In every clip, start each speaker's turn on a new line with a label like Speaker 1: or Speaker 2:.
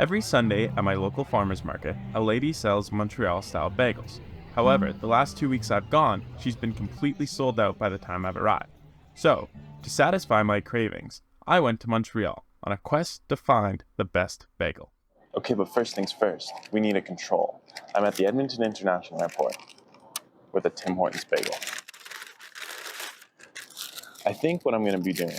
Speaker 1: Every Sunday at my local farmer's market, a lady sells Montreal-style bagels. However, the last 2 weeks I've gone, she's been completely sold out by the time I've arrived. So, to satisfy my cravings, I went to Montreal on a quest to find the best bagel.
Speaker 2: Okay, but first things first, we need a control. I'm at the Edmonton International Airport with a Tim Hortons bagel. I think what I'm going to be doing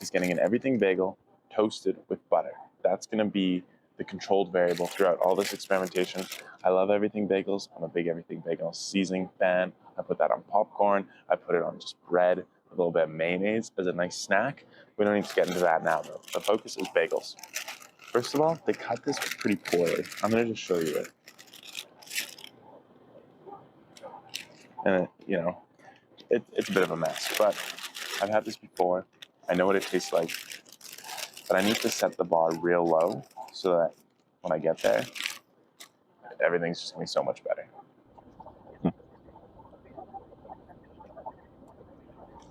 Speaker 2: is getting an everything bagel toasted with butter. That's going to be the controlled variable throughout all this experimentation. I love everything bagels. I'm a big everything bagel seasoning fan. I put that on popcorn. I put it on just bread with a little bit of mayonnaise as a nice snack. We don't need to get into that now, though. The focus is bagels. First of all, they cut this pretty poorly. I'm going to just show you it. And, it's a bit of a mess, but I've had this before. I know what it tastes like, but I need to set the bar real low so that when I get there, everything's just going to be so much better. That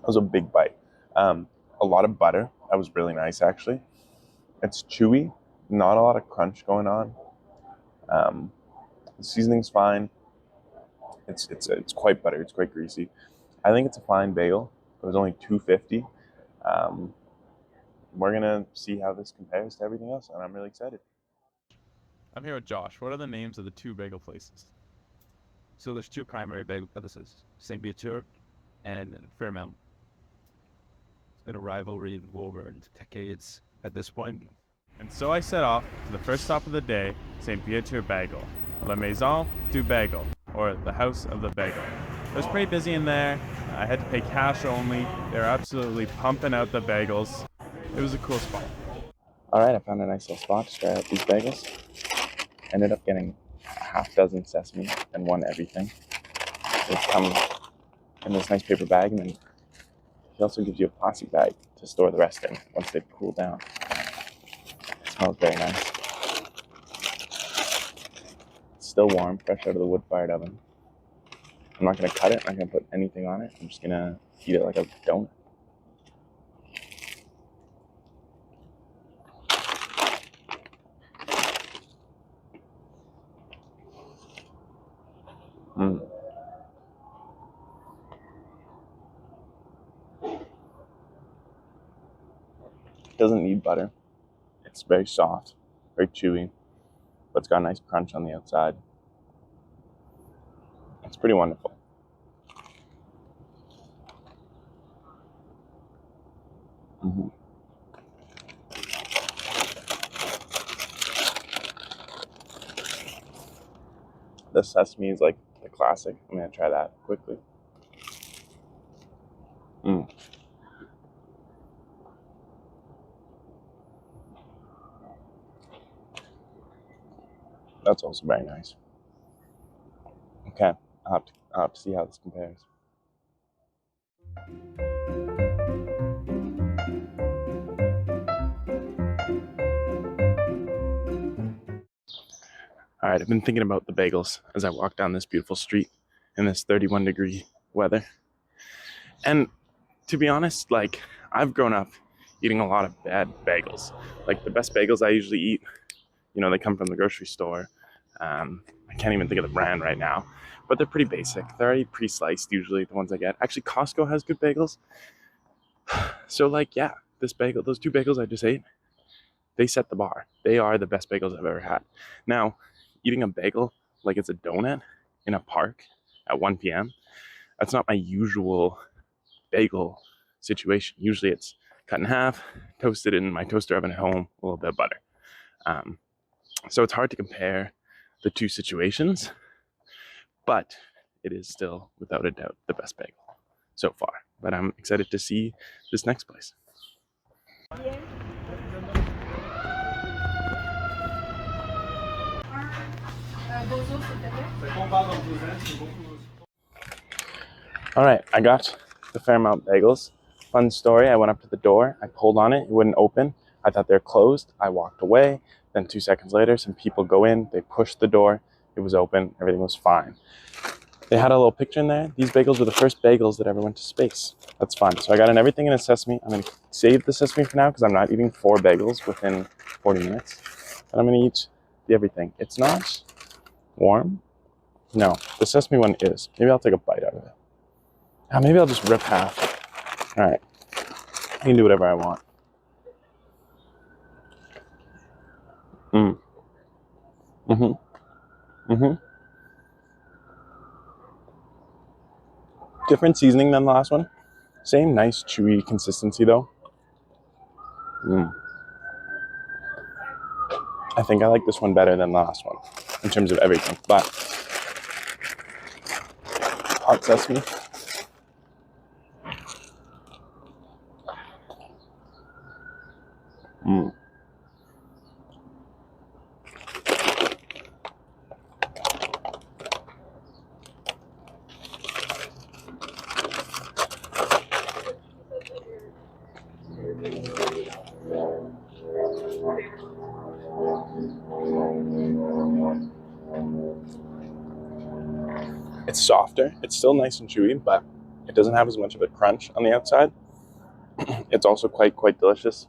Speaker 2: was a big bite. A lot of butter. That was really nice, actually. It's chewy, not a lot of crunch going on. The seasoning's fine. It's quite buttery. It's quite greasy. I think it's a fine bagel. It was only $2.50. We're gonna see how this compares to everything else, and I'm really excited.
Speaker 1: I'm here with Josh. What are the names of the two bagel places?
Speaker 3: So there's two primary bagel places, St. Viateur and Fairmount. It's been a rivalry over decades at this point.
Speaker 1: And so I set off to the first stop of the day, St. Viateur Bagel, La Maison du Bagel, or the House of the Bagel. It was pretty busy in there. I had to pay cash only. They were absolutely pumping out the bagels. It was a cool spot.
Speaker 2: All right, I found a nice little spot to try out these bagels. Ended up getting a half dozen sesame and one everything. They come in this nice paper bag, and then he also gives you a plastic bag to store the rest in once they've cooled down. It smells very nice. It's still warm, fresh out of the wood-fired oven. I'm not going to cut it. I'm not going to put anything on it. I'm just going to eat it like a donut. Doesn't need butter. It's very soft, very chewy, but it's got a nice crunch on the outside. It's pretty wonderful. The sesame is like the classic. I'm gonna try that quickly. That's also very nice. Okay, I'll have to see how this compares. All right, I've been thinking about the bagels as I walk down this beautiful street in this 31-degree weather. And to be honest, like, I've grown up eating a lot of bad bagels. Like, the best bagels I usually eat, they come from the grocery store. I can't even think of the brand right now, but they're pretty basic. They're already pre-sliced, usually, the ones I get. Actually, Costco has good bagels. So, like, yeah, those two bagels I just ate, they set the bar. They are the best bagels I've ever had. Now, eating a bagel like it's a donut in a park at 1 p.m., that's not my usual bagel situation. Usually it's cut in half, toasted in my toaster oven at home, a little bit of butter. So it's hard to compare the two situations, but it is still, without a doubt, the best bagel so far. But I'm excited to see this next place. All right, I got the Fairmount bagels. Fun story, I went up to the door, I pulled on it, it wouldn't open. I thought they were closed, I walked away. Then 2 seconds later, some people go in, they pushed the door, it was open, everything was fine. They had a little picture in there. These bagels were the first bagels that ever went to space. That's fun. So I got an everything and a sesame. I'm gonna save the sesame for now because I'm not eating 4 bagels within 40 minutes. And I'm gonna eat the everything. It's not warm. No, the sesame one is. Maybe I'll take a bite out of it. Maybe I'll just rip half. All right, I can do whatever I want. Different seasoning than the last one. Same nice chewy consistency though. I think I like this one better than the last one in terms of everything. But hot sesame. It's softer. It's still nice and chewy, but it doesn't have as much of a crunch on the outside. It's also quite delicious.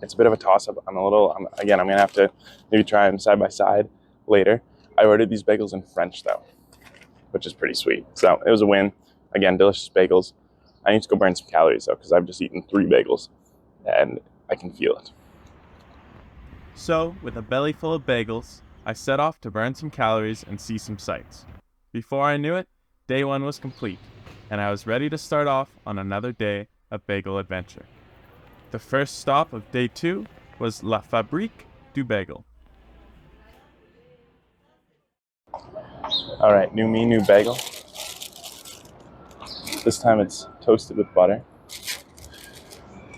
Speaker 2: It's a bit of a toss-up. I'm gonna have to maybe try them side by side later. I ordered these bagels in French though, which is pretty sweet. So it was a win. Again, delicious bagels. I need to go burn some calories though, because I've just eaten 3 bagels and I can feel it.
Speaker 1: So, with a belly full of bagels, I set off to burn some calories and see some sights. Before I knew it, day 1 was complete, and I was ready to start off on another day of bagel adventure. The first stop of day 2 was La Fabrique du Bagel.
Speaker 2: All right, new me, new bagel. This time it's toasted with butter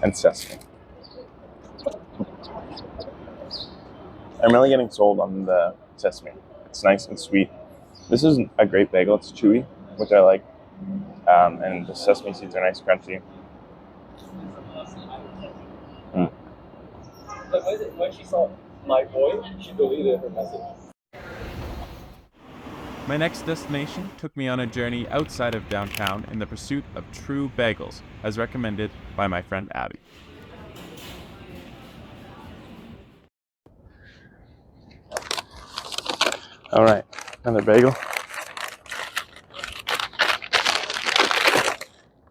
Speaker 2: and sesame. I'm really getting sold on the sesame. It's nice and sweet. This is a great bagel. It's chewy, which I like. And the sesame seeds are nice, crunchy.
Speaker 4: When she saw my boy, she deleted her message.
Speaker 1: My next destination took me on a journey outside of downtown in the pursuit of true bagels, as recommended by my friend Abby.
Speaker 2: All right, another bagel.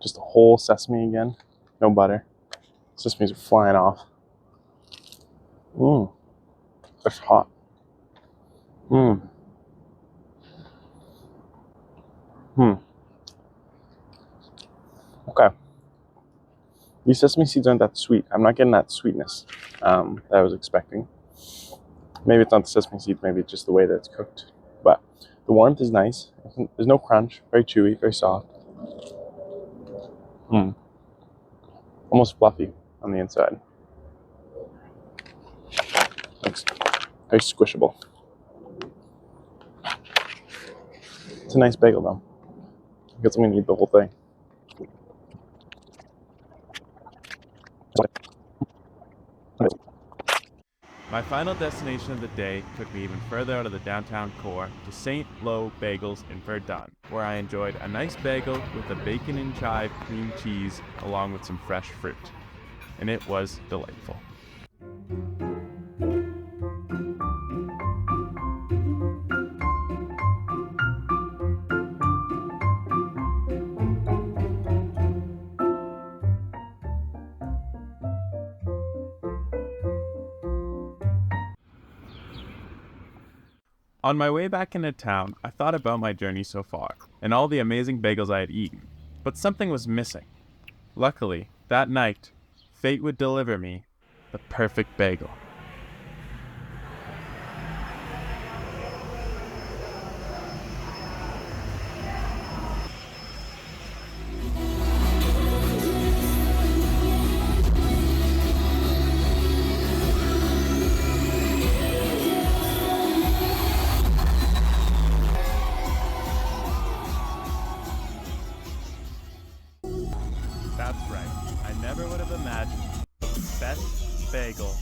Speaker 2: Just a whole sesame again, no butter. Sesames are flying off. That's hot. Okay. These sesame seeds aren't that sweet. I'm not getting that sweetness that I was expecting. Maybe it's not the sesame seeds, maybe it's just the way that it's cooked. But the warmth is nice. There's no crunch, very chewy, very soft. Almost fluffy on the inside. It's very squishable. It's a nice bagel though. I guess I'm gonna eat the whole thing.
Speaker 1: My final destination of the day took me even further out of the downtown core to St. Lo Bagels in Verdun, where I enjoyed a nice bagel with a bacon and chive cream cheese along with some fresh fruit. And it was delightful. On my way back into town, I thought about my journey so far, and all the amazing bagels I had eaten, but something was missing. Luckily, that night, fate would deliver me the perfect bagel. That's right. I never would have imagined the best bagel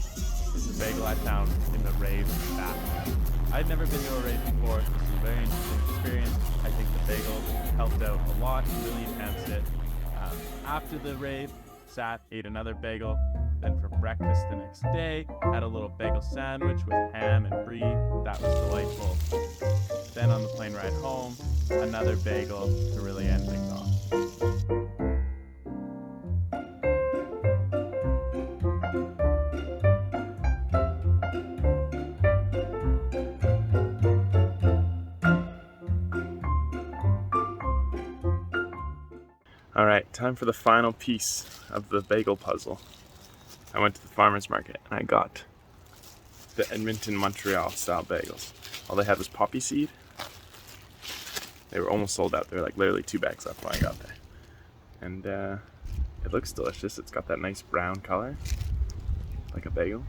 Speaker 1: is the bagel I found in the rave bathroom. I'd never been to a rave before. This was a very interesting experience. I think the bagel helped out a lot and really enhanced it. After the rave, ate another bagel, Then for breakfast the next day, had a little bagel sandwich with ham and brie. That was delightful. Then on the plane ride home, another bagel to really end things off.
Speaker 2: All right, time for the final piece of the bagel puzzle. I went to the farmer's market and I got the Edmonton Montreal style bagels. All they had was poppy seed. They were almost sold out. They were like literally 2 bags left when I got there. And it looks delicious. It's got that nice brown color, like a bagel.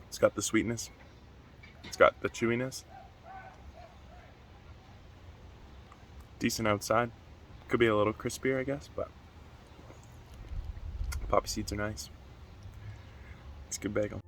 Speaker 2: It's got the sweetness. It's got the chewiness. Decent outside. Could be a little crispier, I guess, but poppy seeds are nice. It's a good bagel.